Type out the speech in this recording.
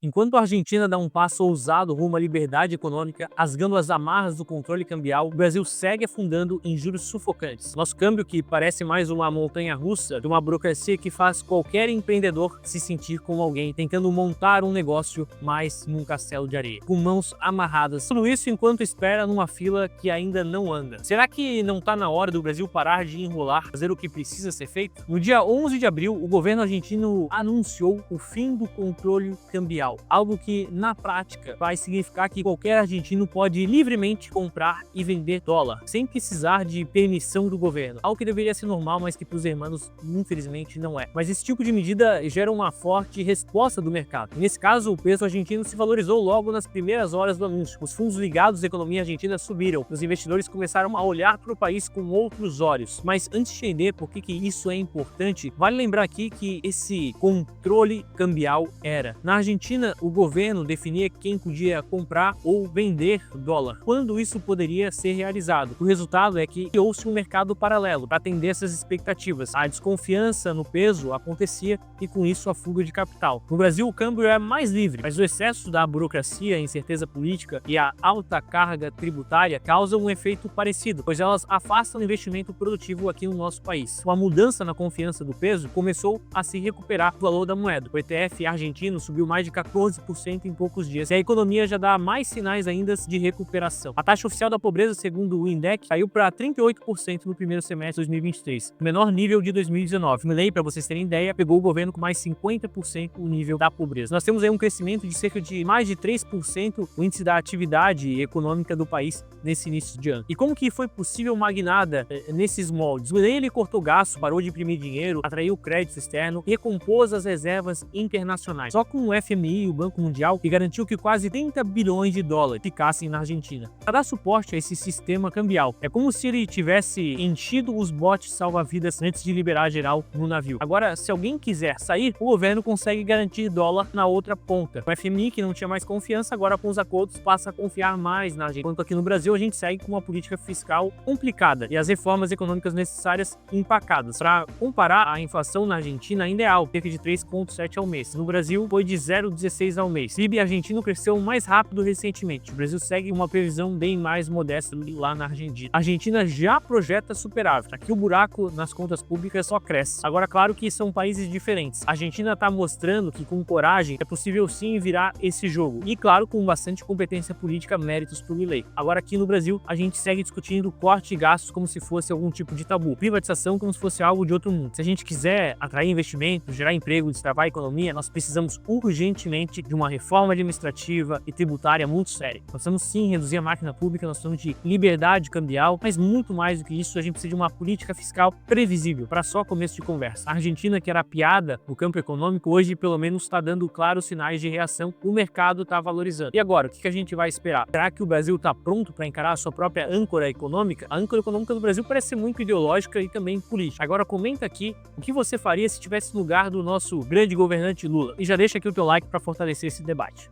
Enquanto a Argentina dá um passo ousado rumo à liberdade econômica, rasgando as amarras do controle cambial, o Brasil segue afundando em juros sufocantes. Nosso câmbio, que parece mais uma montanha-russa de uma burocracia que faz qualquer empreendedor se sentir como alguém tentando montar um negócio, mas num castelo de areia, com mãos amarradas. Tudo isso enquanto espera numa fila que ainda não anda. Será que não está na hora do Brasil parar de enrolar, fazer o que precisa ser feito? No dia 11 de abril, o governo argentino anunciou o fim do controle cambial. Algo que, na prática, vai significar que qualquer argentino pode livremente comprar e vender dólar, sem precisar de permissão do governo. Algo que deveria ser normal, mas que para os hermanos, infelizmente, não é. Mas esse tipo de medida gera uma forte resposta do mercado. Nesse caso, o peso argentino se valorizou logo nas primeiras horas do anúncio. Os fundos ligados à economia argentina subiram. Os investidores começaram a olhar para o país com outros olhos. Mas antes de entender por que isso é importante, vale lembrar aqui que esse controle cambial era. Na Argentina, o governo definia quem podia comprar ou vender dólar, quando isso poderia ser realizado. O resultado é que criou-se um mercado paralelo para atender essas expectativas. A desconfiança no peso acontecia e com isso a fuga de capital. No Brasil o câmbio é mais livre, mas o excesso da burocracia, a incerteza política e a alta carga tributária causam um efeito parecido, pois elas afastam o investimento produtivo aqui no nosso país. Com a mudança na confiança do peso, começou a se recuperar o valor da moeda. O ETF argentino subiu mais de 14% em poucos dias, e a economia já dá mais sinais ainda de recuperação. A taxa oficial da pobreza, segundo o INDEC, caiu para 38% no primeiro semestre de 2023, o menor nível de 2019. O Milei, para vocês terem ideia, pegou o governo com mais 50% o nível da pobreza. Nós temos aí um crescimento de cerca de mais de 3% o índice da atividade econômica do país nesse início de ano. E como que foi possível uma guinada nesses moldes? O Milei, ele cortou gasto, parou de imprimir dinheiro, atraiu crédito externo e recompôs as reservas internacionais. Só com o FMI e o Banco Mundial, que garantiu que quase 30 bilhões de dólares ficassem na Argentina, para dar suporte a esse sistema cambial. É como se ele tivesse enchido os botes salva-vidas antes de liberar geral no navio. Agora, se alguém quiser sair, o governo consegue garantir dólar na outra ponta. O FMI, que não tinha mais confiança, agora com os acordos passa a confiar mais na Argentina. Enquanto aqui no Brasil a gente segue com uma política fiscal complicada e as reformas econômicas necessárias empacadas. Para comparar, a inflação na Argentina ainda é alta, cerca de 3,7% ao mês. No Brasil foi de 0,16% ao mês. O PIB argentino cresceu mais rápido recentemente. O Brasil segue uma previsão bem mais modesta lá na Argentina. A Argentina já projeta superávit. Aqui o buraco nas contas públicas só cresce. Agora, claro que são países diferentes. A Argentina está mostrando que com coragem é possível sim virar esse jogo. E claro, com bastante competência política, méritos para o Milei. Agora aqui no Brasil, a gente segue discutindo corte de gastos como se fosse algum tipo de tabu. Privatização como se fosse algo de outro mundo. Se a gente quiser atrair investimento, gerar emprego, destravar a economia, nós precisamos urgentemente de uma reforma administrativa e tributária muito séria. Nós precisamos sim reduzir a máquina pública, nós precisamos de liberdade cambial, mas muito mais do que isso, a gente precisa de uma política fiscal previsível, para só começo de conversa. A Argentina, que era piada no campo econômico, hoje pelo menos está dando claros sinais de reação, o mercado está valorizando. E agora, o que a gente vai esperar? Será que o Brasil está pronto para encarar a sua própria âncora econômica? A âncora econômica do Brasil parece ser muito ideológica e também política. Agora comenta aqui o que você faria se estivesse no lugar do nosso grande governante Lula. E já deixa aqui o teu like para fortalecer esse debate.